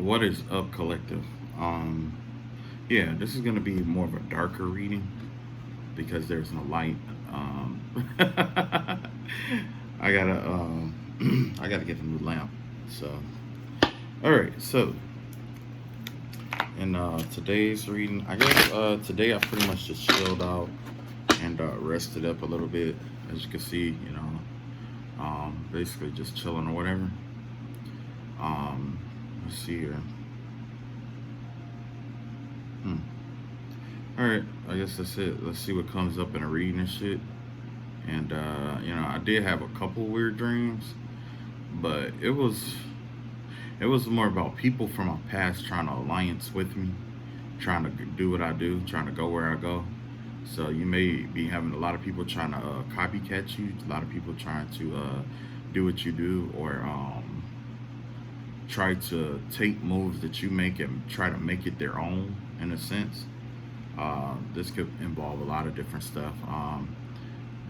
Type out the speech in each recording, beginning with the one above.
What is up, collective? Um, yeah, this is gonna be more of a darker reading because there's no light. I gotta, I gotta get a new lamp. So, all right. So, in today's reading, I guess today I pretty much just chilled out and rested up a little bit. As you can see, basically just chilling or whatever. Let's see here. Hmm. All right, I guess that's it. Let's see what comes up in a reading and shit. And I did have a couple weird dreams, but it was more about people from my past trying to alliance with me, trying to do what I do, trying to go where I go. So you may be having a lot of people trying to copycat you, a lot of people trying to do what you do, or try to take moves that you make and try to make it their own in a sense. This could involve a lot of different stuff.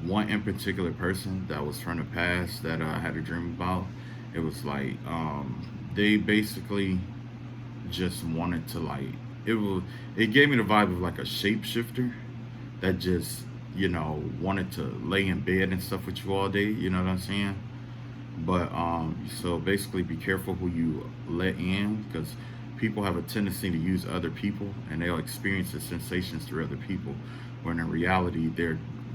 One in particular person that was from the past that I had a dream about, it was like they basically just wanted to like it gave me the vibe of like a shapeshifter that just wanted to lay in bed and stuff with you all day. You know what I'm saying? But so basically, be careful who you let in because people have a tendency to use other people and they'll experience the sensations through other people, when in reality,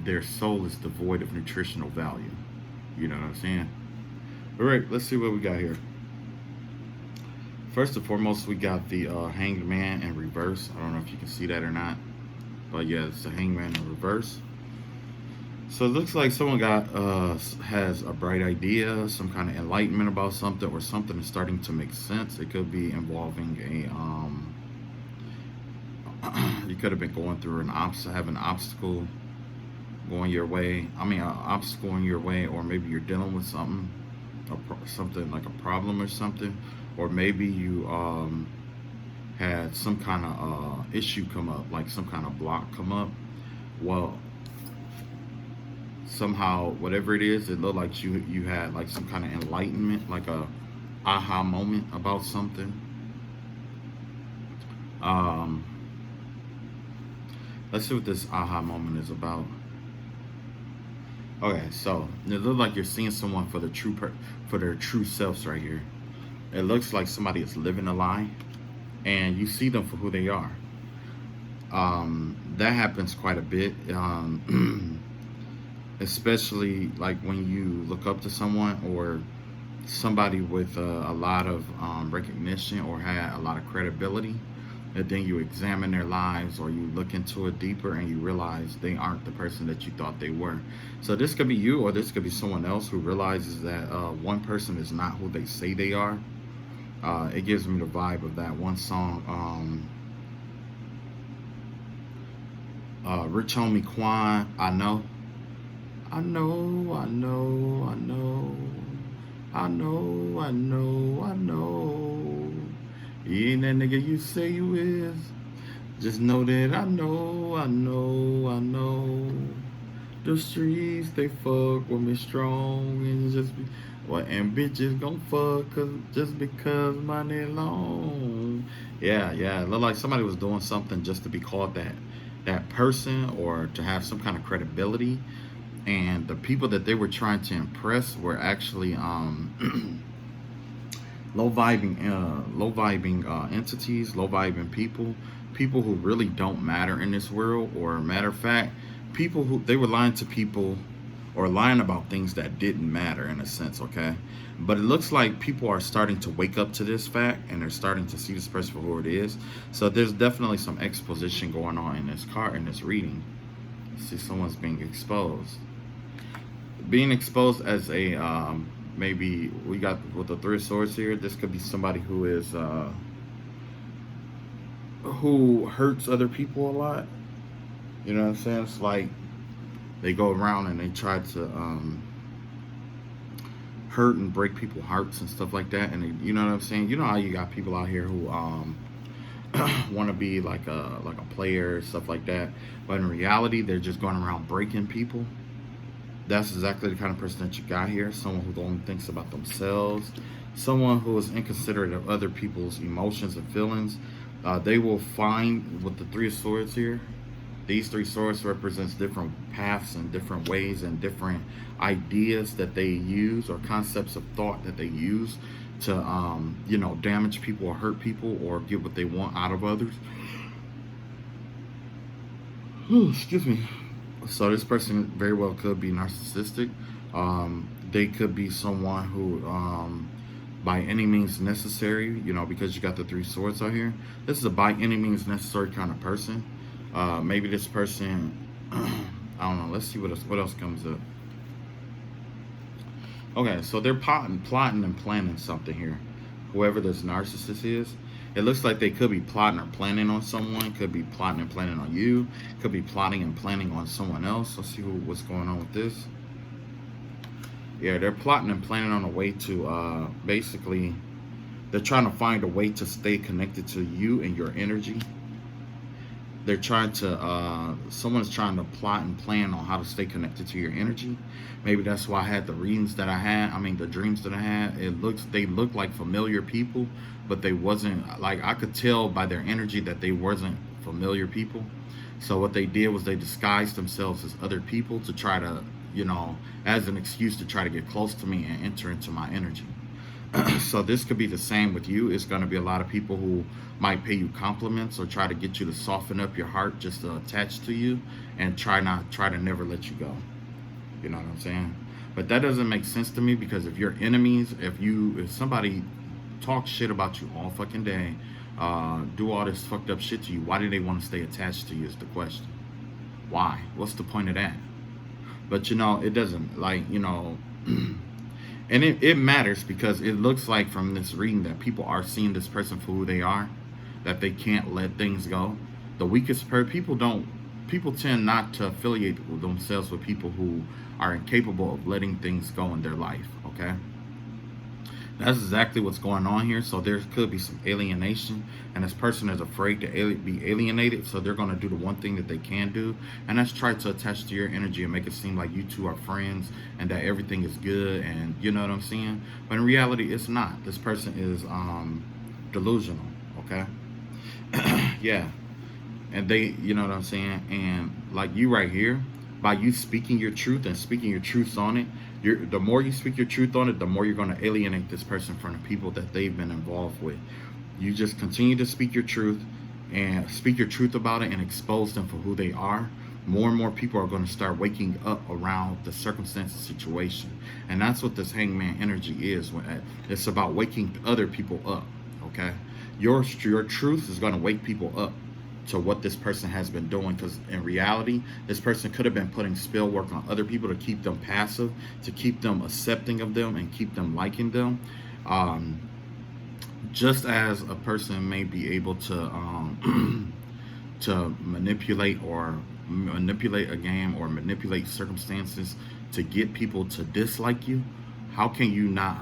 their soul is devoid of nutritional value. You know what I'm saying? All right, let's see what we got here. First and foremost, we got the Hanged Man in reverse. I don't know if you can see that or not, but yeah, it's the Hanged Man in reverse. So it looks like someone has a bright idea, some kind of enlightenment about something, or something is starting to make sense. It could be involving you could have been going through have an obstacle going your way. I mean, an obstacle in your way, or maybe you're dealing with something like a problem or something, or maybe you had some kind of issue come up, like some kind of block come up. Well, somehow whatever it is, it looked like you had like some kind of enlightenment, like a aha moment about something. um let's see what this aha moment is about. Okay, so it looks like you're seeing someone for for their true selves right here. It looks like somebody is living a lie and you see them for who they are. That happens quite a bit. Especially like when you look up to someone or somebody with a lot of recognition or had a lot of credibility, and then you examine their lives or you look into it deeper and you realize they aren't the person that you thought they were. So this could be you, or this could be someone else who realizes that one person is not who they say they are. It gives me the vibe of that one song, Rich Homie Quan, I Know. I know, I know, I know, I know, I know, I know. You ain't that nigga you say you is. Just know that I know, I know, I know. The streets, they fuck with me strong and just be. Well, and bitches gon' fuck just because money long. Yeah, yeah. It looked like somebody was doing something just to be called that person or to have some kind of credibility, and the people that they were trying to impress were actually low vibing entities, low vibing people who really don't matter in this world. Or matter of fact, people who they were lying to people or lying about things that didn't matter in a sense. Okay, but it looks like people are starting to wake up to this fact and they're starting to see this person for who it is. So there's definitely some exposition going on in this reading. See, someone's being exposed as a maybe we got with the Three of Swords here. This could be somebody who is who hurts other people a lot. You know what I'm saying? It's like they go around and they try to hurt and break people's hearts and stuff like that. And you know what I'm saying? You know how you got people out here who want to be like a player, stuff like that, but in reality they're just going around breaking people. That's exactly the kind of person that you got here. Someone who only thinks about themselves, Someone who is inconsiderate of other people's emotions and feelings. They will find with the Three of Swords here. These three swords represents different paths and different ways and different ideas that they use or concepts of thought that they use to, damage people or hurt people or get what they want out of others. Excuse me. So this person very well could be narcissistic. They could be someone who, by any means necessary, because you got the three swords out here. This is a by any means necessary kind of person. Maybe this person, I don't know. Let's see what else comes up. Okay, so they're plotting and planning something here. Whoever this narcissist is, it looks like they could be plotting or planning on someone. Could be plotting and planning on you. Could be plotting and planning on someone else. Let's see what's going on with this. Yeah, they're plotting and planning on a way to basically, they're trying to find a way to stay connected to you and your energy. They're trying to, someone's trying to plot and plan on how to stay connected to your energy. Maybe that's why I had the readings that I had. I mean, the dreams that I had. They look like familiar people, but they wasn't, like, I could tell by their energy that they wasn't familiar people. So what they did was they disguised themselves as other people to try to, as an excuse to try to get close to me and enter into my energy. So this could be the same with you. It's going to be a lot of people who might pay you compliments or try to get you to soften up your heart just to attach to you and try to never let you go. You know what I'm saying? But that doesn't make sense to me, because if you're enemies, if somebody talks shit about you all fucking day, do all this fucked up shit to you, why do they want to stay attached to you is the question. Why? What's the point of that? But it doesn't, and it matters, because it looks like from this reading that people are seeing this person for who they are, that they can't let things go. The weakest people tend not to affiliate themselves with people who are incapable of letting things go in their life. Okay, that's exactly what's going on here. So there could be some alienation, and this person is afraid to be alienated, so they're going to do the one thing that they can do, and that's try to attach to your energy and make it seem like you two are friends and that everything is good, and you know what I'm saying. But in reality, it's not. This person is delusional. Okay. Yeah, and they, you know what I'm saying, and like you right here, by you speaking your truth and speaking your truths on it, the more you speak your truth on it, the more you're going to alienate this person from the people that they've been involved with. You just continue to speak your truth and speak your truth about it and expose them for who they are. More and more people are going to start waking up around the circumstances, situation, and that's what this hangman energy is. It's about waking other people up. Okay, your truth is going to wake people up to what this person has been doing, because in reality, this person could have been putting spell work on other people to keep them passive, to keep them accepting of them and keep them liking them. Just as a person may be able to to manipulate a game or manipulate circumstances to get people to dislike you, how can you not?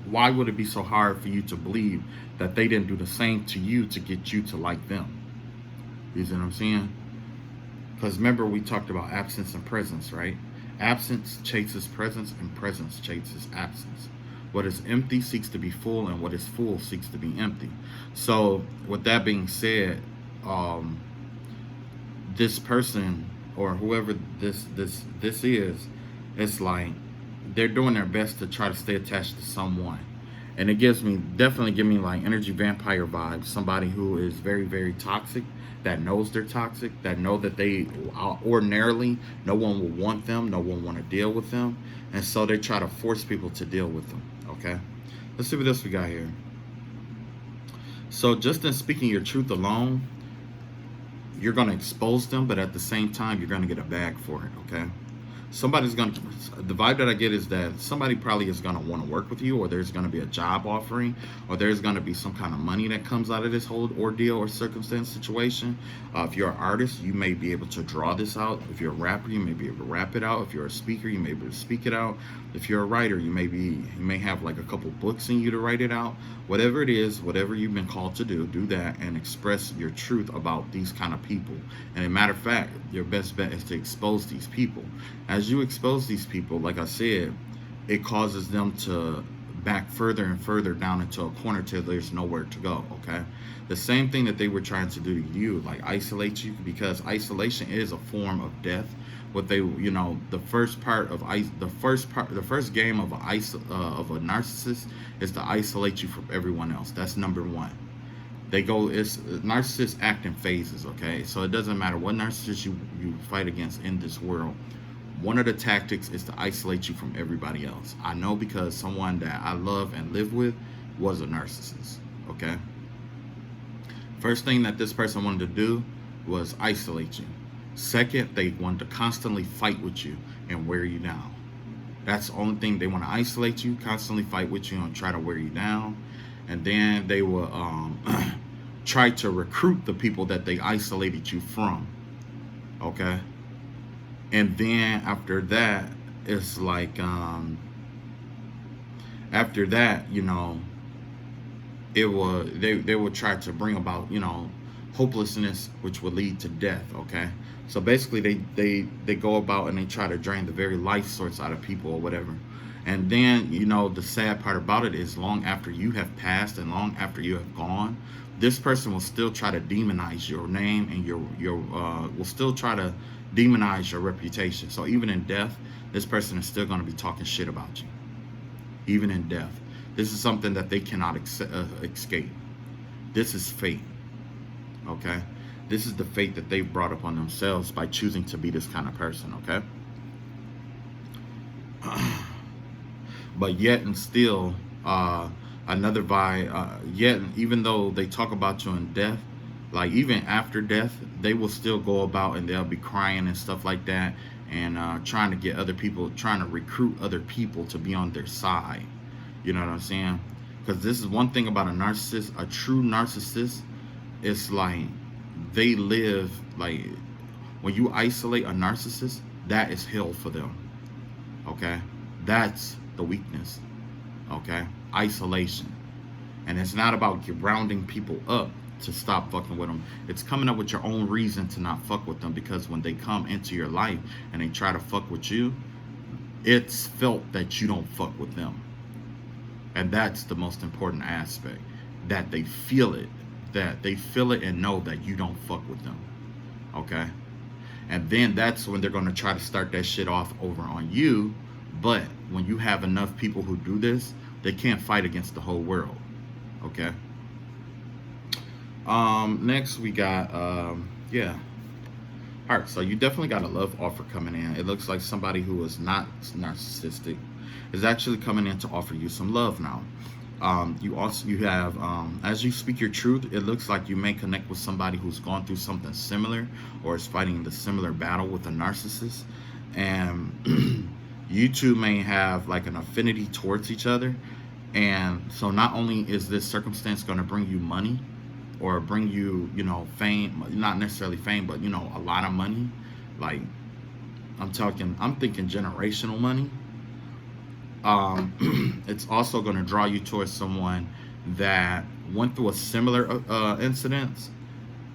Why would it be so hard for you to believe that they didn't do the same to you to get you to like them? You see what I'm saying? Because remember, we talked about absence and presence, right? Absence chases presence, and presence chases absence. What is empty seeks to be full, and what is full seeks to be empty. So with that being said, this person or whoever this is, it's like they're doing their best to try to stay attached to someone. And it definitely give me like energy vampire vibes. Somebody who is very, very toxic, that knows they're toxic, that know that they ordinarily, no one will want them, no one want to deal with them. And so they try to force people to deal with them. Okay, let's see what else we got here. So just in speaking your truth alone, you're going to expose them, but at the same time, you're going to get a bag for it. Okay, the vibe that I get is that somebody probably is going to want to work with you, or there's going to be a job offering, or there's going to be some kind of money that comes out of this whole ordeal or circumstance situation. If you're an artist, you may be able to draw this out. If you're a rapper, you may be able to rap it out. If you're a speaker, you may be able to speak it out. If you're a writer, you may have like a couple books in you to write it out. Whatever it is, whatever you've been called to do that and express your truth about these kind of people. And as a matter of fact, your best bet is to expose these people. As you expose these people, like I said, it causes them to back further and further down into a corner till there's nowhere to go. Okay, the same thing that they were trying to do to you, like isolate you, because isolation is a form of death. What they, the first part of the first game of of a narcissist is to isolate you from everyone else. That's number one. They go, it's narcissists act in phases. Okay, so it doesn't matter what narcissist you fight against in this world. One of the tactics is to isolate you from everybody else. I know, because someone that I love and live with was a narcissist. Okay, first thing that this person wanted to do was isolate you. Second, they wanted to constantly fight with you and wear you down. That's the only thing. They want to isolate you, constantly fight with you, and try to wear you down. And then they will try to recruit the people that they isolated you from. Okay. And then after that, it's like, after that, they will try to bring about, hopelessness, which will lead to death. Okay. So basically they go about and they try to drain the very life source out of people or whatever. And then, the sad part about it is, long after you have passed and long after you have gone, this person will still try to demonize your name, and will still try to demonize your reputation. So even in death, this person is still going to be talking shit about you. Even in death. This is something that they cannot escape. This is fate. Okay? This is the fate that they've brought upon themselves by choosing to be this kind of person. Okay? But yet and still, another yet, even though they talk about you in death, like even after death, they will still go about and they'll be crying and stuff like that, and trying to get other people, trying to recruit other people to be on their side. You know what I'm saying? Because this is one thing about a narcissist. A true narcissist, it's like they live, like when you isolate a narcissist, that is hell for them. Okay? That's the weakness. Okay? Isolation. And it's not about rounding people up to stop fucking with them. It's coming up with your own reason to not fuck with them, because when they come into your life and they try to fuck with you, it's felt that you don't fuck with them. And that's the most important aspect, that they feel it, and know that you don't fuck with them. Okay? And then that's when they're going to try to start that shit off over on you. But when you have enough people who do this, they can't fight against the whole world. Okay? Next we got, Alright, so you definitely got a love offer coming in. It looks like somebody who is not narcissistic is actually coming in to offer you some love now. You have, as you speak your truth, it looks like you may connect with somebody who's gone through something similar or is fighting the similar battle with a narcissist. And you two may have like an affinity towards each other. And so not only is this circumstance going to bring you money, or bring you, fame, not necessarily fame, but, a lot of money. Like, I'm thinking generational money. It's also going to draw you towards someone that went through a similar incident,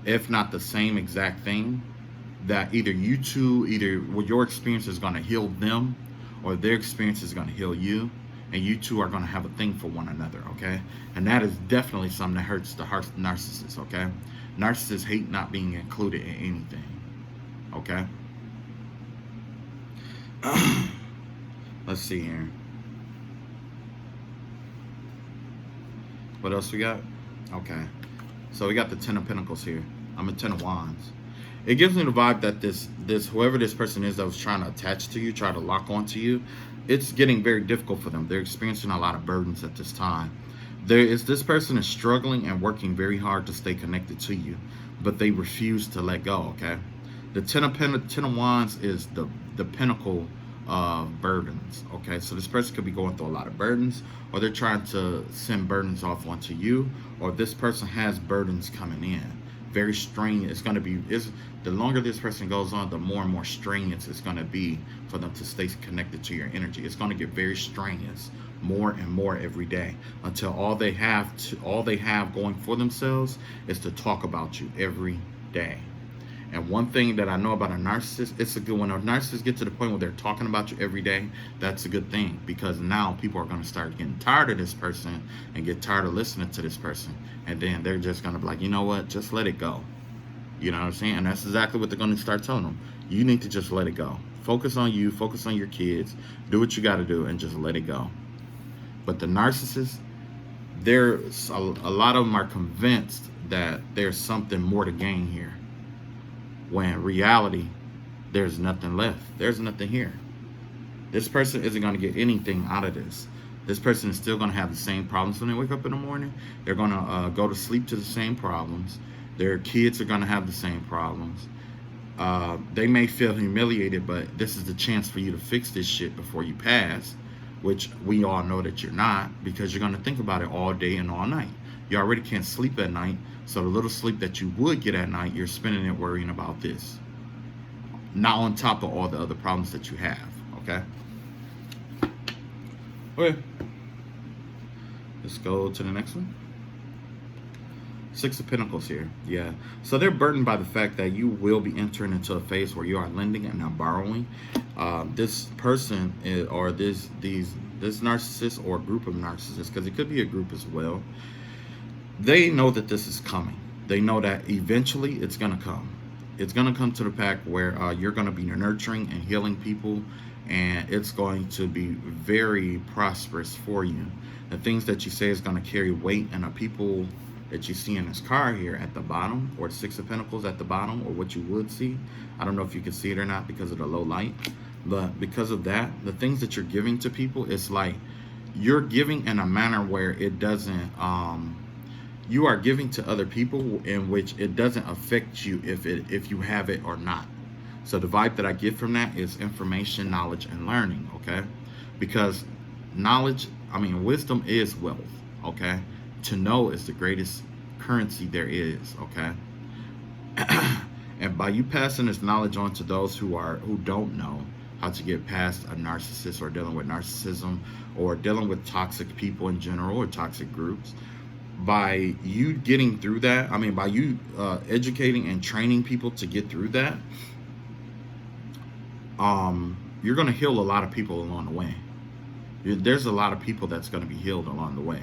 if not the same exact thing, that either your experience is going to heal them, or their experience is going to heal you. And you two are going to have a thing for one another, okay? And that is definitely something that hurts the narcissist, okay? Narcissists hate not being included in anything, okay? Let's see here. What else we got? Okay. So we got the Ten of Pentacles here. I'm a Ten of Wands. It gives me the vibe that this whoever this person is that was trying to attach to you, try to lock onto you, it's getting very difficult for them. They're experiencing a lot of burdens at this time. This person is struggling and working very hard to stay connected to you, but they refuse to let go, okay? The Ten of Wands is the pinnacle of burdens, okay? So this person could be going through a lot of burdens, or they're trying to send burdens off onto you, or this person has burdens coming in. Very strenuous. It's going to be, the longer this person goes on, the more and more strenuous it's going to be for them to stay connected to your energy. It's going to get very strenuous, more and more every day, until all they have going for themselves is to talk about you every day. And one thing that I know about a narcissist, it's a good one. A narcissist get to the point where they're talking about you every day. That's a good thing, because now people are going to start getting tired of this person and get tired of listening to this person. And then they're just going to be like, you know what? Just let it go. You know what I'm saying? And that's exactly what they're going to start telling them. You need to just let it go. Focus on you. Focus on your kids. Do what you got to do and just let it go. But the narcissist, there's a lot of them are convinced that there's something more to gain here, when in reality, there's nothing left. There's nothing here. This person isn't going to get anything out of this. This person is still going to have the same problems when they wake up in the morning. They're going to go to sleep to the same problems. Their kids are going to have the same problems. They may feel humiliated, but this is the chance for you to fix this shit before you pass, which we all know that you're not, because you're going to think about it all day and all night. You already can't sleep at night, so the little sleep that you would get at night, you're spending it worrying about this. Not on top of all the other problems that you have, okay? Okay. Let's go to the next one. Six of Pentacles here. Yeah. So they're burdened by the fact that you will be entering into a phase where you are lending and not borrowing. This person is, or this narcissist or group of narcissists, because it could be a group as well, they know that this is coming. They know that eventually it's going to come. It's going to come to the pack where you're going to be nurturing and healing people, and it's going to be very prosperous for you. The things that you say is going to carry weight, and the people that you see in this card here at the bottom, or Six of Pentacles at the bottom, or what you would see. I don't know if you can see it or not because of the low light, but because of that, the things that you're giving to people, it's like you're giving in a manner where it doesn't, you are giving to other people in which it doesn't affect you if you have it or not. So the vibe that I get from that is information, knowledge, and learning, okay? Because wisdom is wealth, okay? To know is the greatest currency there is, okay? And by you passing this knowledge on to those who don't know how to get past a narcissist, or dealing with narcissism, or dealing with toxic people in general, or toxic groups, by you getting through that, by you educating and training people to get through that, you're going to heal a lot of people along the way. There's a lot of people that's going to be healed along the way,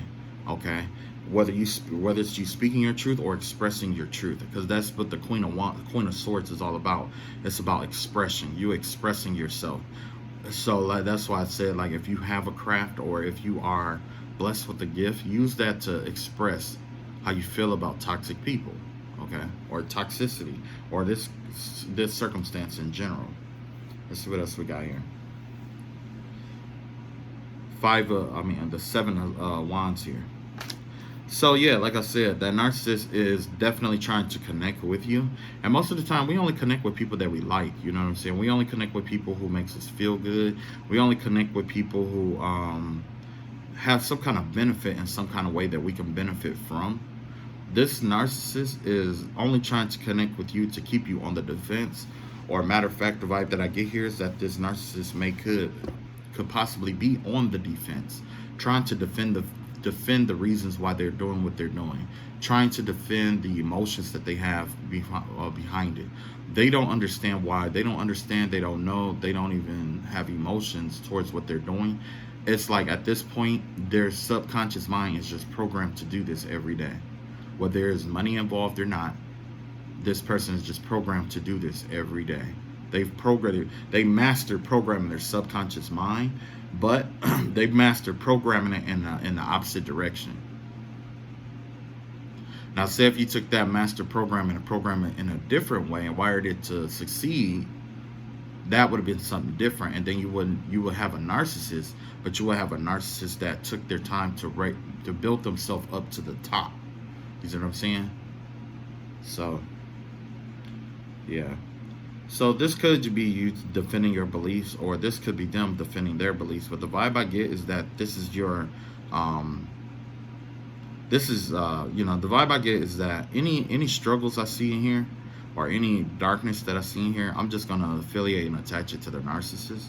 okay? Whether it's you speaking your truth or expressing your truth, because that's what the Queen of Swords is all about. It's about expression, you expressing yourself. So that's why I said, like, if you have a craft, or if you are blessed with a gift, use that to express how you feel about toxic people, okay? Or toxicity, or this circumstance in general. Let's see what else we got here. The Seven of Wands here. So yeah, like I said, that narcissist is definitely trying to connect with you. And most of the time, we only connect with people that we like. You know what I'm saying? We only connect with people who makes us feel good. We only connect with people who have some kind of benefit in some kind of way that we can benefit from. This narcissist is only trying to connect with you to keep you on the defense. Or matter of fact, the vibe that I get here is that this narcissist could possibly be on the defense, trying to defend the reasons why they're doing what they're doing, trying to defend the emotions that they have behind it. They don't understand why. They don't understand. They don't know. They don't even have emotions towards what they're doing. It's like at this point, their subconscious mind is just programmed to do this every day. Whether there's money involved or not, this person is just programmed to do this every day. They mastered programming their subconscious mind, but they've mastered programming it in the opposite direction. Now, say if you took that master programming and programmed it in a different way and wired it to succeed, that would have been something different. And then you would have a narcissist, but you would have a narcissist that took their time to build themselves up to the top. You see what I'm saying? So, yeah. So this could be you defending your beliefs, or this could be them defending their beliefs. But the vibe I get is that this is your, the vibe I get is that any struggles I see in here, or any darkness that I see in here, I'm just gonna affiliate and attach it to the narcissist.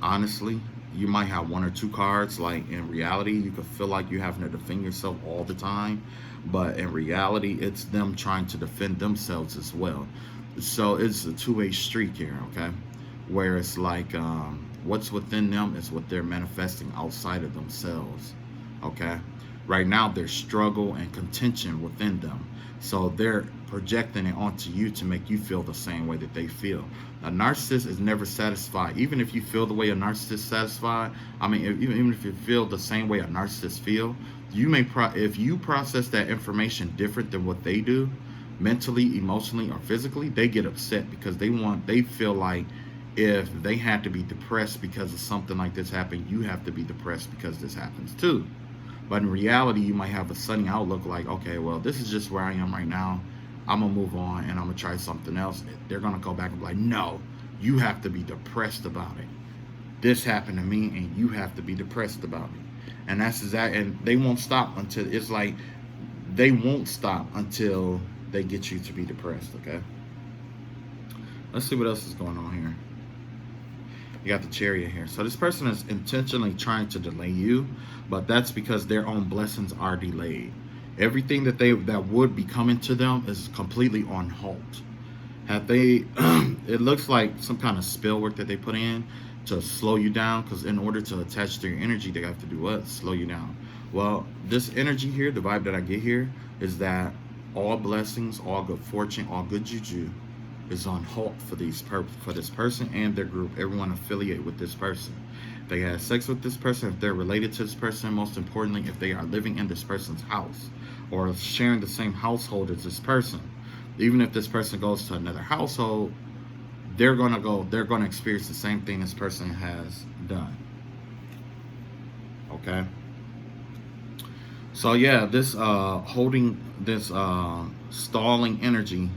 Honestly, you might have one or two cards. Like in reality, you could feel like you're having to defend yourself all the time, but in reality, it's them trying to defend themselves as well. So it's a two-way street here, okay? Where it's like what's within them is what they're manifesting outside of themselves, okay? Right now, there's struggle and contention within them. So they're projecting it onto you to make you feel the same way that they feel. A narcissist is never satisfied. Even if you feel the way a narcissist is satisfied, I mean, even if you feel the same way a narcissist feel, you may if you process that information different than what they do, mentally, emotionally, or physically, they get upset because they feel like if they had to be depressed because of something like this happened, you have to be depressed because this happens too. But in reality, you might have a sunny outlook like, okay, well, this is just where I am right now. I'm going to move on and I'm going to try something else. They're going to go back and be like, no, you have to be depressed about it. This happened to me and you have to be depressed about it. And that's exactly, and they won't stop until, it's like, they won't stop until they get you to be depressed, okay? Let's see what else is going on here. You got the Chariot here. So this person is intentionally trying to delay you, but that's because their own blessings are delayed. Everything that would be coming to them is completely on halt. Have they it looks like some kind of spell work that they put in to slow you down, because in order to attach to your energy, they have to do what? Slow you down. Well, this energy here, the vibe that I get here is that all blessings, all good fortune, all good juju is on halt for this person and their group, everyone affiliated with this person. If they had sex with this person, if they're related to this person, most importantly, if they are living in this person's house or sharing the same household as this person, even if this person goes to another household, they're gonna experience the same thing this person has done. Okay. So yeah, this holding this stalling energy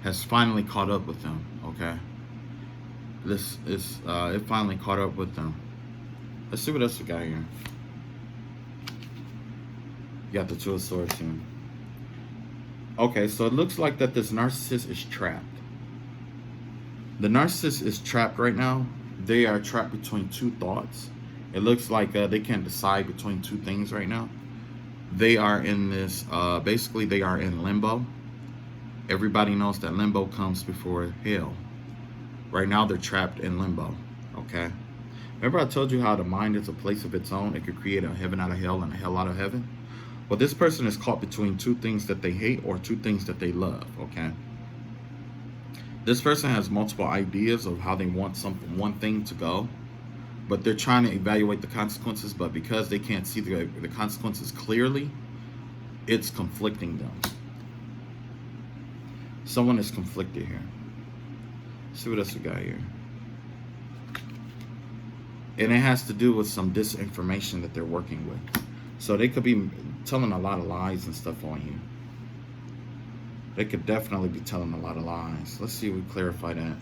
has finally caught up with them, okay? This is, it finally caught up with them. Let's see what else we got here. You got the Two of Swords here. Okay, so it looks like that this narcissist is trapped. The narcissist is trapped right now. They are trapped between two thoughts. It looks like they can't decide between two things right now. They are in this, basically they are in limbo. Everybody knows that limbo comes before hell. Right now, they're trapped in limbo, okay? Remember I told you how the mind is a place of its own? It could create a heaven out of hell and a hell out of heaven. Well, this person is caught between two things that they hate or two things that they love, okay? This person has multiple ideas of how they want one thing to go, but they're trying to evaluate the consequences, but because they can't see the consequences clearly, it's conflicting them. Someone is conflicted here. Let's see what else we got here. And it has to do with some disinformation that they're working with. So they could be telling a lot of lies and stuff on you. They could definitely be telling a lot of lies. Let's see if we clarify that.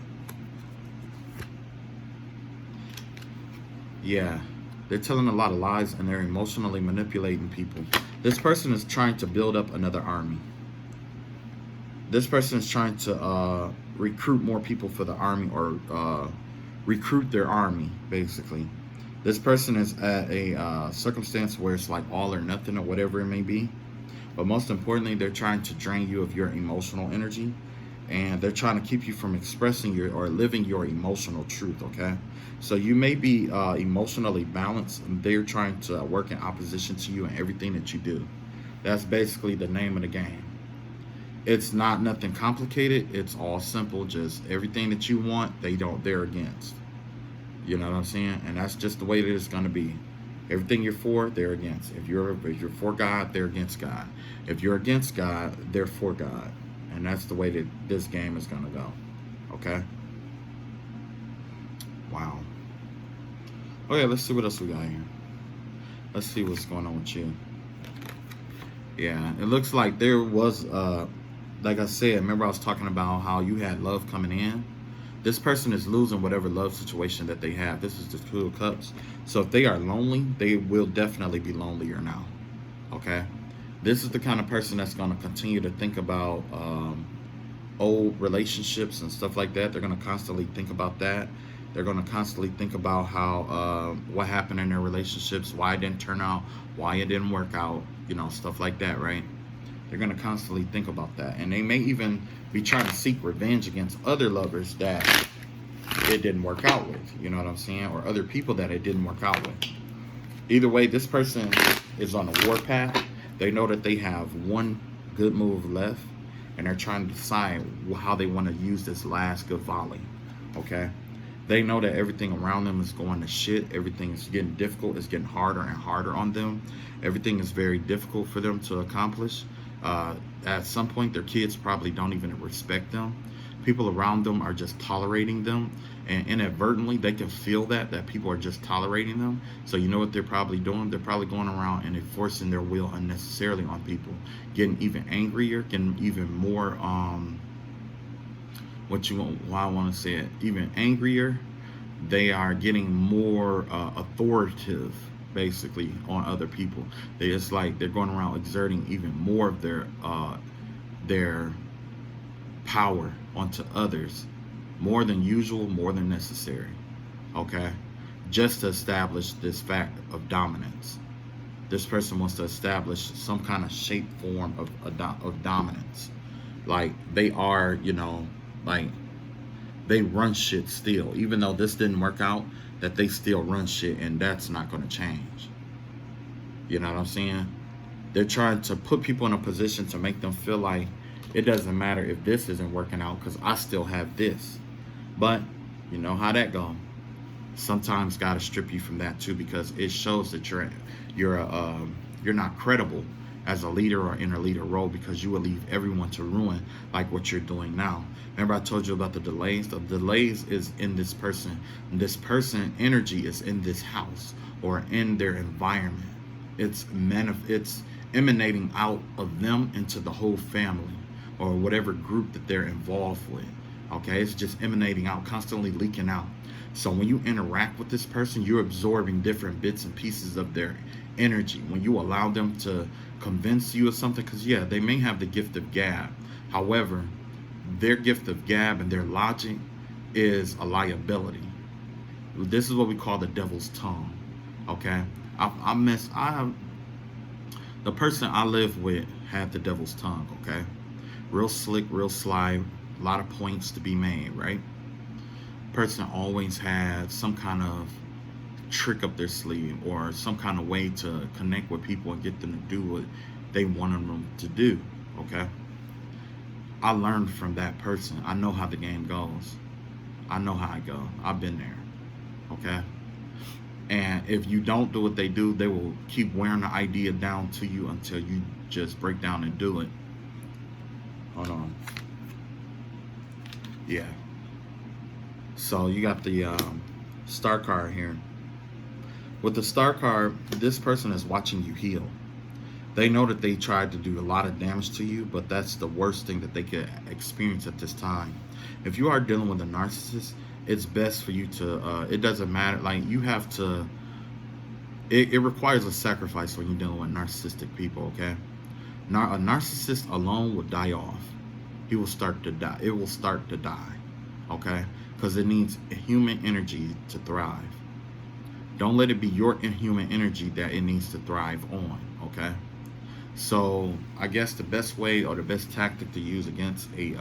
Yeah, they're telling a lot of lies and they're emotionally manipulating people. This person is trying to build up another army. This person is trying to recruit more people for the army, or recruit their army, basically. This person is at a circumstance where it's like all or nothing or whatever it may be. But most importantly, they're trying to drain you of your emotional energy. And they're trying to keep you from expressing or living your emotional truth, okay? So you may be emotionally balanced, and they're trying to work in opposition to you in everything that you do. That's basically the name of the game. It's not nothing complicated. It's all simple. Just everything that you want, they're against. You know what I'm saying? And that's just the way that it's going to be. Everything you're for, they're against. If you're for God, they're against God. If you're against God, they're for God. And that's the way that this game is going to go. Okay? Wow. Okay, let's see what else we got here. Let's see what's going on with you. Yeah, it looks like there was, like I said, remember I was talking about how you had love coming in? This person is losing whatever love situation that they have. This is the Two of Cups. So if they are lonely, they will definitely be lonelier now. Okay? This is the kind of person that's going to continue to think about old relationships and stuff like that. They're going to constantly think about that. They're going to constantly think about how what happened in their relationships, why it didn't turn out, why it didn't work out, you know, stuff like that, right? They're going to constantly think about that. And they may even be trying to seek revenge against other lovers that it didn't work out with. You know what I'm saying? Or other people that it didn't work out with. Either way, this person is on a warpath. They know that they have one good move left, and they're trying to decide how they want to use this last good volley. Okay? They know that everything around them is going to shit. Everything is getting difficult. It's getting harder and harder on them. Everything is very difficult for them to accomplish. At some point, their kids probably don't even respect them. People around them are just tolerating them. And inadvertently, they can feel that people are just tolerating them. So you know what they're probably doing? They're probably going around and enforcing their will unnecessarily on people. Getting even angrier, getting even more, why I want to say it, even angrier. They are getting more authoritative, basically, on other people. It's like they're going around exerting even more of their power onto others, more than usual, more than necessary. Okay, just to establish this fact of dominance. This person wants to establish some kind of shape form of dominance. Like they are, like they run shit still, even though this didn't work out. That they still run shit, and that's not going to change. You know what I'm saying? They're trying to put people in a position to make them feel like it doesn't matter if this isn't working out because I still have this. But you know how that goes. Sometimes got to strip you from that too, because it shows that you're not credible as a leader or in a leader role, because you will leave everyone to ruin like what you're doing now. Remember I told you about the delays? The delays is in this person. This person energy is in this house or in their environment. It's emanating out of them into the whole family or whatever group that they're involved with. Okay, it's just emanating out, constantly leaking out. So when you interact with this person, you're absorbing different bits and pieces of their energy. When you allow them to convince you of something, because yeah, they may have the gift of gab. However, their gift of gab and their logic is a liability. This is what we call the devil's tongue. Okay, the person I live with had the devil's tongue. Okay, real slick, real sly, a lot of points to be made, right? Person always had some kind of trick up their sleeve or some kind of way to connect with people and get them to do what they wanted them to do. Okay, I learned from that person. I know how the game goes. I know how it goes. I've been there. Okay, and if you don't do what they do, they will keep wearing the idea down to you until you just break down and do it. Hold on. Yeah. So you got the star card here. With the star card, this person is watching you heal. They know that they tried to do a lot of damage to you, but that's the worst thing that they could experience at this time. If you are dealing with a narcissist, it's best for you to, it doesn't matter, like you have to, it requires a sacrifice when you're dealing with narcissistic people, okay? Now, a narcissist alone will die off. He will start to die. It will start to die, okay? Because it needs human energy to thrive. Don't let it be your inhuman energy that it needs to thrive on, okay? So I guess the best way or the best tactic to use against a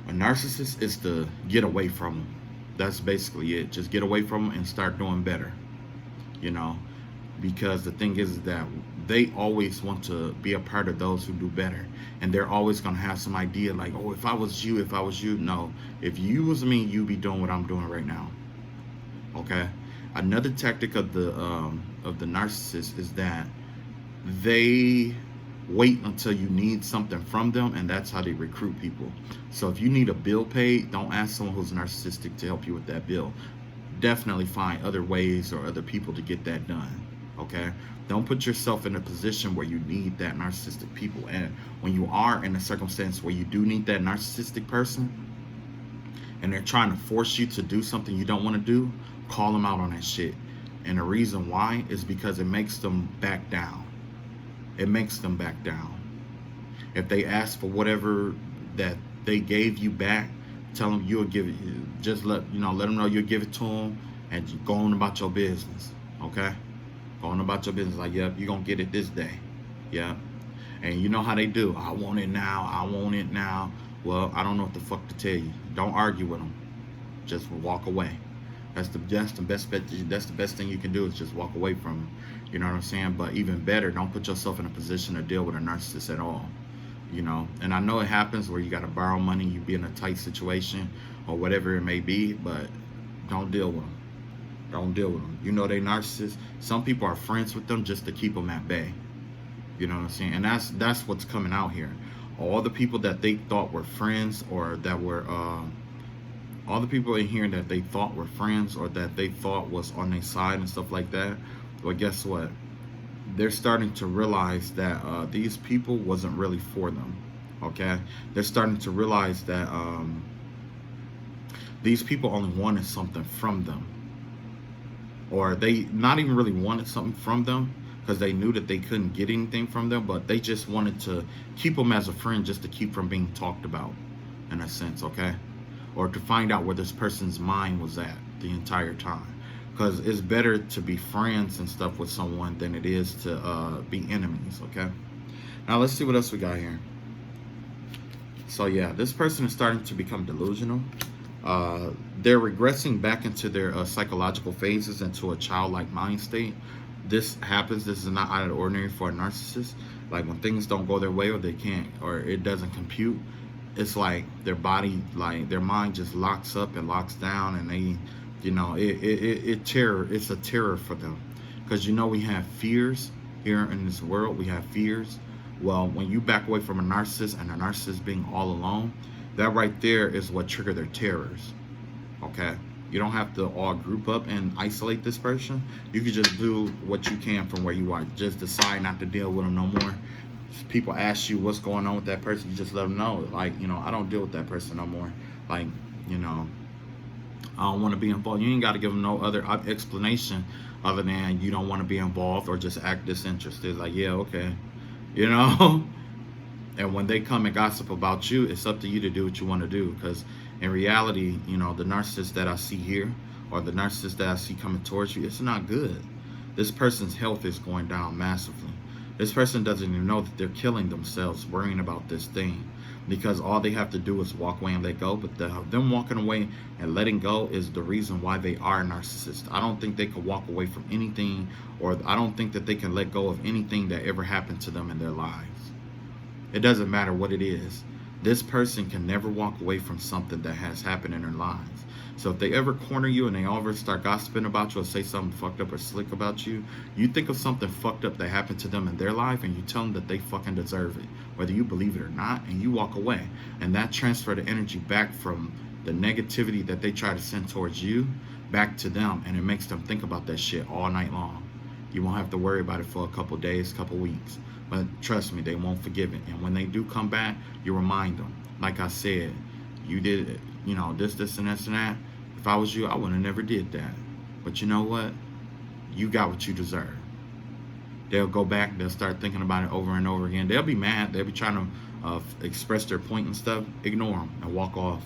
narcissist is to get away from them. That's basically it. Just get away from them and start doing better, you know? Because the thing is that they always want to be a part of those who do better. And they're always going to have some idea like, oh, if I was you. No, if you was me, you'd be doing what I'm doing right now. Okay? Another tactic of the narcissist is that they wait until you need something from them, and that's how they recruit people. So if you need a bill paid, don't ask someone who's narcissistic to help you with that bill. Definitely find other ways or other people to get that done. Okay, don't put yourself in a position where you need that narcissistic people. And when you are in a circumstance where you do need that narcissistic person and they're trying to force you to do something you don't want to do, call them out on that shit. And the reason why is because it makes them back down. It makes them back down. If they ask for whatever that they gave you back, tell them you'll give it. Just let them know you'll give it to them and go on about your business. Okay? Going about your business like, yep, you're going to get it this day. Yeah. And you know how they do. I want it now. I want it now. Well, I don't know what the fuck to tell you. Don't argue with them. Just walk away. That's the best bet. That's the best thing you can do is just walk away from them. You know what I'm saying? But even better, don't put yourself in a position to deal with a narcissist at all. You know, and I know it happens where you got to borrow money, you be in a tight situation or whatever it may be, but don't deal with them. Don't deal with them. You know they narcissists. Some people are friends with them just to keep them at bay. You know what I'm saying? And that's what's coming out here. All the people that they thought were friends, or that were all the people in here that they thought were friends, or that they thought was on their side and stuff like that. Well, guess what? They're starting to realize that these people wasn't really for them. Okay, they're starting to realize that these people only wanted something from them, or they not even really wanted something from them, because they knew that they couldn't get anything from them, but they just wanted to keep them as a friend, just to keep from being talked about, in a sense. Okay, or to find out where this person's mind was at the entire time. Because it's better to be friends and stuff with someone than it is to be enemies. Okay, now let's see what else we got here. So yeah, this person is starting to become delusional. They're regressing back into their psychological phases, into a childlike mind state. This happens. This is not out of the ordinary for a narcissist. Like when things don't go their way, or they can't, or it doesn't compute, it's like their body, like their mind just locks up and locks down, and they, you know, it's a terror for them. Because, you know, we have fears here in this world. We have fears. Well, when you back away from a narcissist, and a narcissist being all alone, that right there is what trigger their terrors. Okay, you don't have to all group up and isolate this person. You can just do what you can from where you are. Just decide not to deal with them no more. If people ask you what's going on with that person, you just let them know, like, you know, I don't deal with that person no more. Like, you know, I don't want to be involved. You ain't got to give them no other explanation other than you don't want to be involved, or just act disinterested. Like, yeah, okay, you know. And when they come and gossip about you, it's up to you to do what you want to do. Because in reality, you know, the narcissist that I see here, or the narcissist that I see coming towards you, it's not good. This person's health is going down massively. This person doesn't even know that they're killing themselves worrying about this thing, because all they have to do is walk away and let go. But them walking away and letting go is the reason why they are narcissists. I don't think they can walk away from anything, or I don't think that they can let go of anything that ever happened to them in their lives. It doesn't matter what it is. This person can never walk away from something that has happened in their lives. So if they ever corner you and they ever start gossiping about you, or say something fucked up or slick about you, you think of something fucked up that happened to them in their life, and you tell them that they fucking deserve it, whether you believe it or not, and you walk away. And that transfer the energy back from the negativity that they try to send towards you back to them, and it makes them think about that shit all night long. You won't have to worry about it for a couple days, couple weeks. But trust me, they won't forgive it. And when they do come back, you remind them. Like I said, you did, you know, this, and this, and that. If I was you, I would have never did that. But you know what? You got what you deserve. They'll go back. They'll start thinking about it over and over again. They'll be mad. They'll be trying to express their point and stuff. Ignore them and walk off.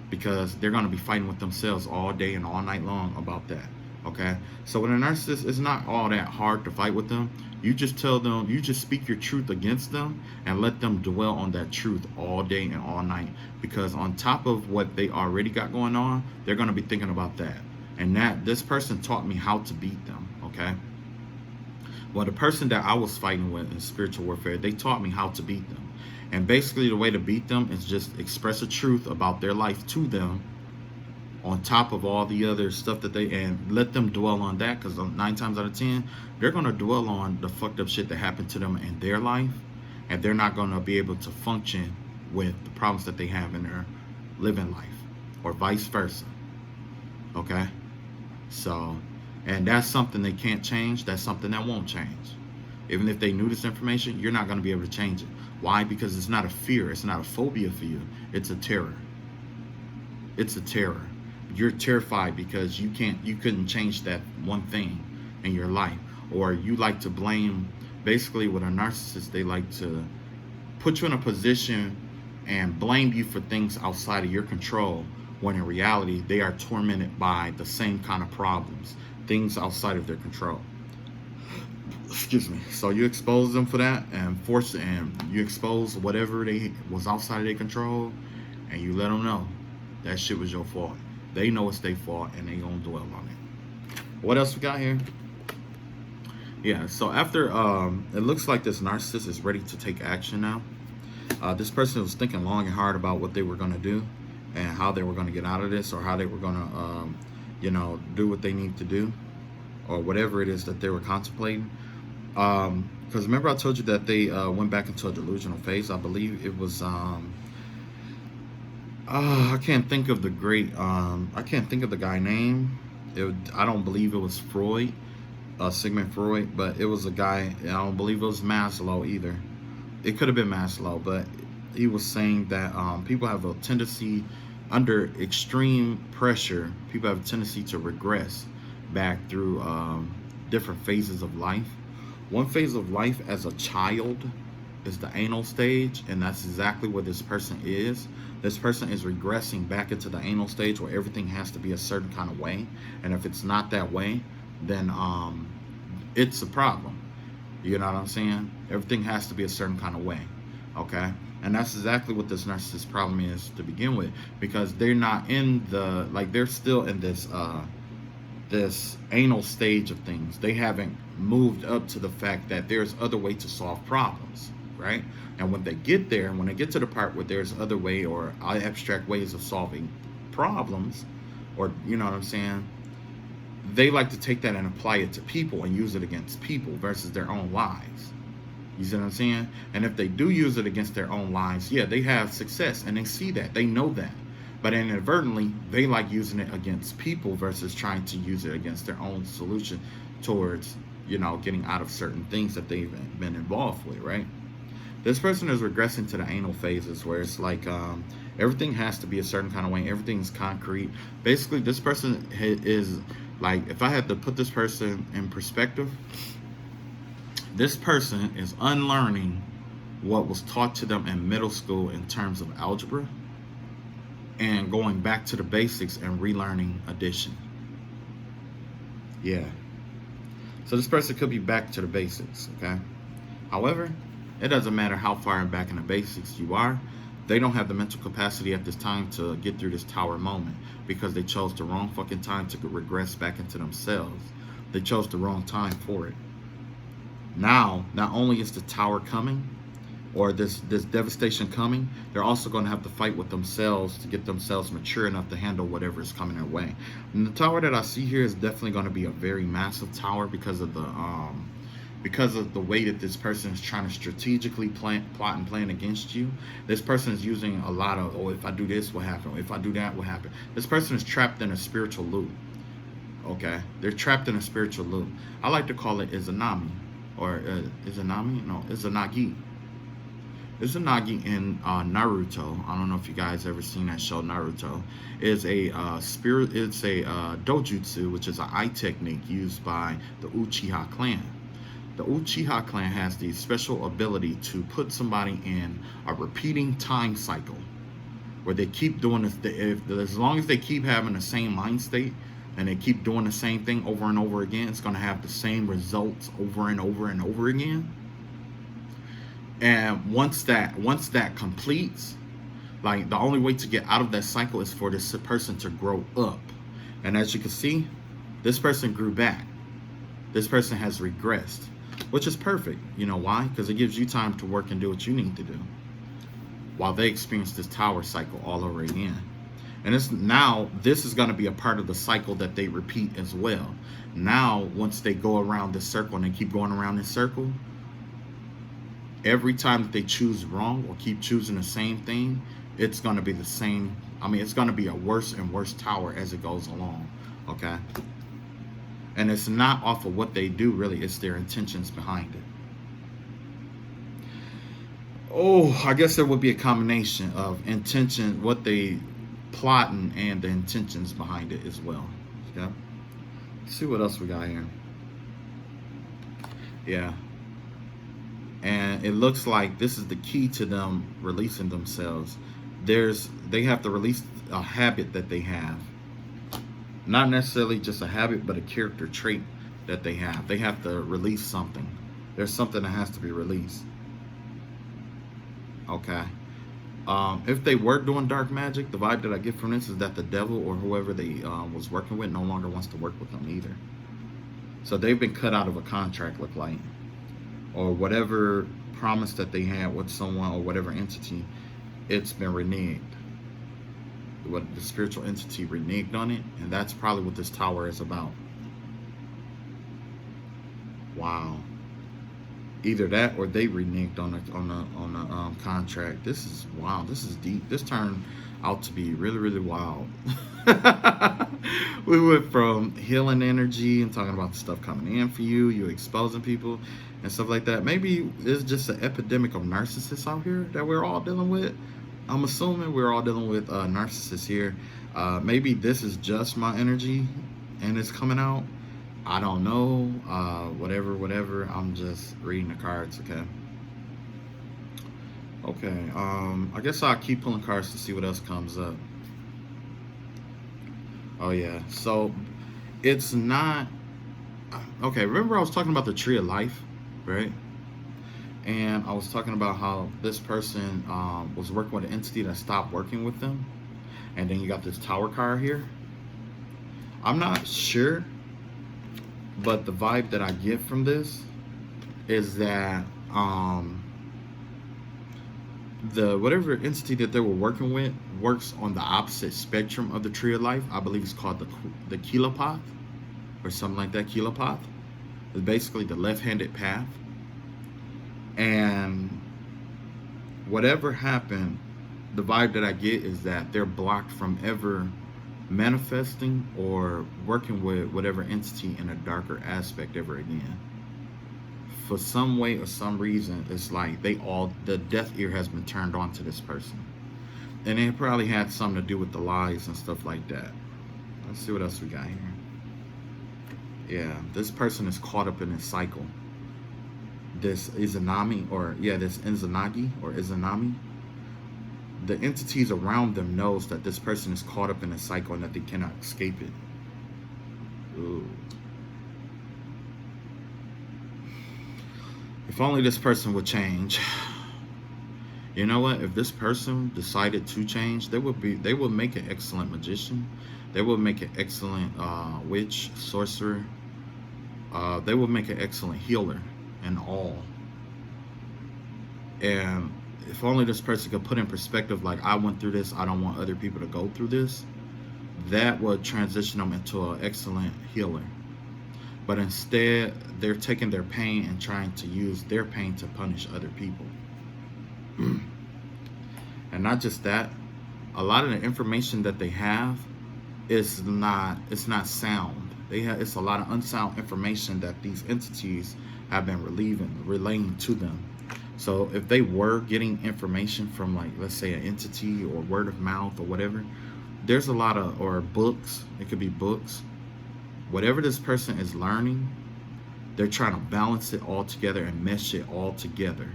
Because they're going to be fighting with themselves all day and all night long about that. Okay? So with a narcissist, it's not all that hard to fight with them. You just tell them, you just speak your truth against them, and let them dwell on that truth all day and all night. Because on top of what they already got going on, they're going to be thinking about that. And this person taught me how to beat them. Okay? Well, the person that I was fighting with in spiritual warfare, they taught me how to beat them. And basically the way to beat them is just express a truth about their life to them, on top of all the other stuff that and let them dwell on that. Because 9 times out of 10, they're going to dwell on the fucked up shit that happened to them in their life, and they're not going to be able to function with the problems that they have in their living life, or vice versa. Okay? So, and that's something they can't change. That's something that won't change. Even if they knew this information, you're not going to be able to change it. Why? Because it's not a fear. It's not a phobia for you. It's a terror. It's a terror. You're terrified because you couldn't change that one thing in your life. Or you like to blame. Basically with a narcissist, they like to put you in a position and blame you for things outside of your control, when in reality they are tormented by the same kind of problems, things outside of their control. Excuse me. So you expose them for that and force, and you expose whatever they was outside of their control, and you let them know that shit was your fault. They know it's their fault, and they gonna dwell on it. What else we got here? Yeah. So after it looks like this narcissist is ready to take action now. This person was thinking long and hard about what they were gonna do, and how they were gonna get out of this, or how they were gonna, do what they need to do, or whatever it is that they were contemplating. Because remember I told you that they went back into a delusional phase. I believe it was I can't think of the great I can't think of the guy name. I don't believe it was Freud, Sigmund Freud, but it was a guy. I don't believe it was Maslow either. It could have been Maslow, but he was saying that people have a tendency, under extreme pressure, people have a tendency to regress back through different phases of life. One phase of life as a child is the anal stage, and that's exactly where this person is. This person is regressing back into the anal stage where everything has to be a certain kind of way, and if it's not that way, then it's a problem. You know what I'm saying? Everything has to be a certain kind of way, okay? And that's exactly what this narcissist problem is to begin with, because they're not in the, like, they're still in this this anal stage of things. They haven't moved up to the fact that there's other way to solve problems, right? And when they get there, when they get to the part where there's other way or abstract ways of solving problems, or, you know what I'm saying, they like to take that and apply it to people and use it against people versus their own lives. You see what I'm saying? And if they do use it against their own lives, yeah, they have success, and they see that, they know that. But inadvertently, they like using it against people versus trying to use it against their own solution towards, getting out of certain things that they've been involved with, right? This person is regressing to the anal phases where it's like everything has to be a certain kind of way. Everything's concrete. Basically, this person is like, if I had to put this person in perspective, this person is unlearning what was taught to them in middle school in terms of algebra, and going back to the basics and relearning addition. Yeah. So this person could be back to the basics, okay? However, it doesn't matter how far back in the basics you are. They don't have the mental capacity at this time to get through this tower moment, because they chose the wrong fucking time to regress back into themselves. They chose the wrong time for it. Now, not only is the tower coming, or this devastation coming, they're also going to have to fight with themselves to get themselves mature enough to handle whatever is coming their way. And the tower that I see here is definitely going to be a very massive tower because of the way that this person is trying to strategically plot and plan against you. This person is using a lot of, if I do this, what happened? If I do that, what happened? This person is trapped in a spiritual loop. Okay, they're trapped in a spiritual loop. I like to call it Izanami, or Izanami? No, Izanagi. Izanagi in Naruto. I don't know if you guys ever seen that show, Naruto. Is a spirit. It's a dojutsu, which is an eye technique used by the Uchiha clan. The Uchiha clan has the special ability to put somebody in a repeating time cycle, where they keep doing this. As long as they keep having the same mind state and they keep doing the same thing over and over again, it's going to have the same results over and over and over again. And once that completes, like, the only way to get out of that cycle is for this person to grow up. And as you can see, this person grew back. This person has regressed, which is perfect. You know why? Because it gives you time to work and do what you need to do, while they experience this tower cycle all over again. And this is going to be a part of the cycle that they repeat as well. Now, once they go around this circle and they keep going around this circle, every time that they choose wrong or keep choosing the same thing, it's going to be the same. It's going to be a worse and worse tower as it goes along, okay? And it's not off of what they do, really. It's their intentions behind it. Oh, I guess there would be a combination of intention, what they plotting, and the intentions behind it as well, okay? Let's see what else we got here. Yeah. And it looks like this is the key to them releasing themselves. They have to release a habit that they have. Not necessarily just a habit, but a character trait that they have. They have to release something. There's something that has to be released. Okay. If they were doing dark magic, the vibe that I get from this is that the devil or whoever they was working with no longer wants to work with them either. So they've been cut out of a contract, look like, or whatever promise that they had with someone or whatever entity, it's been reneged. What the spiritual entity reneged on it, and that's probably what this tower is about. Wow. Either that or they reneged on the contract. This is wow. This is deep. This turned out to be really, really wild. We went from healing energy and talking about the stuff coming in for you, you exposing people and stuff like that. Maybe it's just an epidemic of narcissists out here that we're all dealing with. I'm assuming we're all dealing with narcissists here. Maybe this is just my energy and it's coming out. I don't know. Whatever. I'm just reading the cards, okay? Okay. I guess I'll keep pulling cards to see what else comes up. Oh yeah. So it's not okay. Remember I was talking about the tree of life, right? And I was talking about how this person was working with an entity that stopped working with them, and then you got this tower card here. I'm not sure, but the vibe that I get from this is that the whatever entity that they were working with works on the opposite spectrum of the tree of life. I believe it's called the kilopath or something like that. Kilopath is basically the left-handed path. And whatever happened, the vibe that I get is that they're blocked from ever manifesting or working with whatever entity in a darker aspect ever again. For some way or some reason, it's like the deaf ear has been turned on to this person. And it probably had something to do with the lies and stuff like that. Let's see what else we got here. Yeah, this person is caught up in this cycle. This Izanami, or yeah, this Izanagi or Izanami. The entities around them knows that this person is caught up in a cycle and that they cannot escape it. Ooh. If only this person would change. You know what? If this person decided to change, they would make an excellent magician. They would make an excellent witch, sorcerer. They would make an excellent healer and all. And if only this person could put in perspective, like, I went through this, I don't want other people to go through this, that would transition them into an excellent healer. But instead, they're taking their pain and trying to use their pain to punish other people. And not just that, a lot of the information that they have is not sound. It's a lot of unsound information that these entities have been relaying to them. So if they were getting information from, like, let's say an entity or word of mouth or whatever, there's a lot of, or books, it could be books, whatever this person is learning, they're trying to balance it all together and mesh it all together.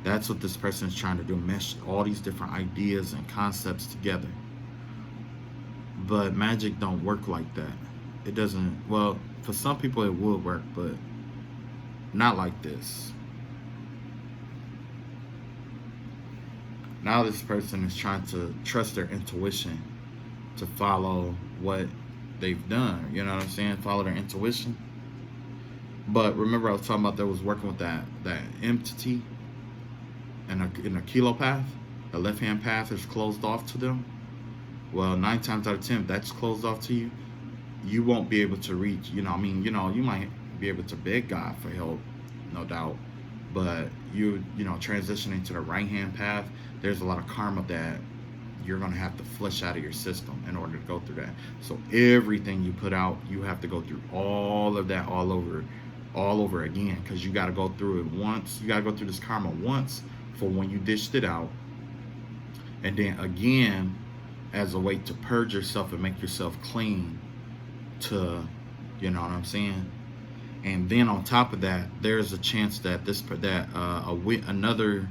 That's what this person is trying to do, mesh all these different ideas and concepts together. But magic don't work like that. It doesn't, well, for some people it would work, but not like this. Now this person is trying to trust their intuition to follow what they've done. You know what I'm saying? Follow their intuition. But remember I was talking about that was working with that entity in a kilopath. The left-hand path is closed off to them. Well, 9 times out of 10, if that's closed off to you, you won't be able to reach, you might be able to beg God for help, no doubt. But transitioning to the right-hand path, there's a lot of karma that you're going to have to flush out of your system in order to go through that. So everything you put out, you have to go through all of that all over again, because you got to go through it once. You got to go through this karma once for when you dished it out, and then again as a way to purge yourself and make yourself clean to, you know what I'm saying? And then on top of that, there's a chance that another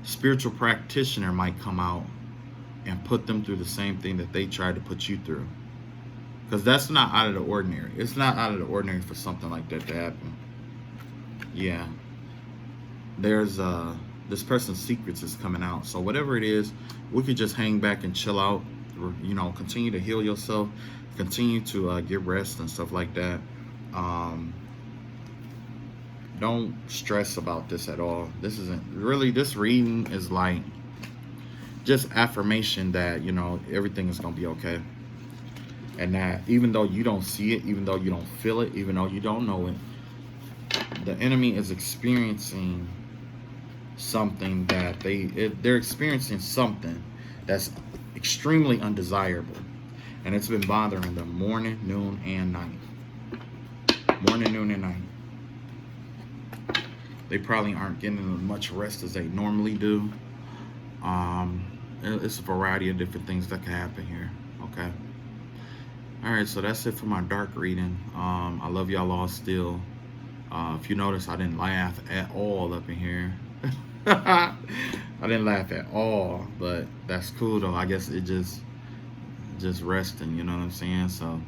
spiritual practitioner might come out and put them through the same thing that they tried to put you through. Because that's not out of the ordinary. It's not out of the ordinary for something like that to happen. Yeah, there's this person's secrets is coming out. So whatever it is, we could just hang back and chill out. You know, continue to heal yourself, continue to get rest and stuff like that. Um, don't stress about this at all. This isn't really, this reading is like just affirmation that, you know, everything is gonna be okay, and that even though you don't see it, even though you don't feel it, even though you don't know it, the enemy is experiencing something that they're experiencing something that's extremely undesirable, and it's been bothering them morning, noon, and night. Morning, noon, and night. They probably aren't getting as much rest as they normally do. It's a variety of different things that can happen here. Okay. All right, so that's it for my dark reading. I love y'all all still. If you notice, I didn't laugh at all up in here. I didn't laugh at all, but that's cool though. I guess it just resting, you know what I'm saying? So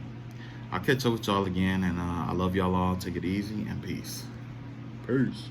I'll catch up with y'all again, and I love y'all all. Take it easy and peace. Peace.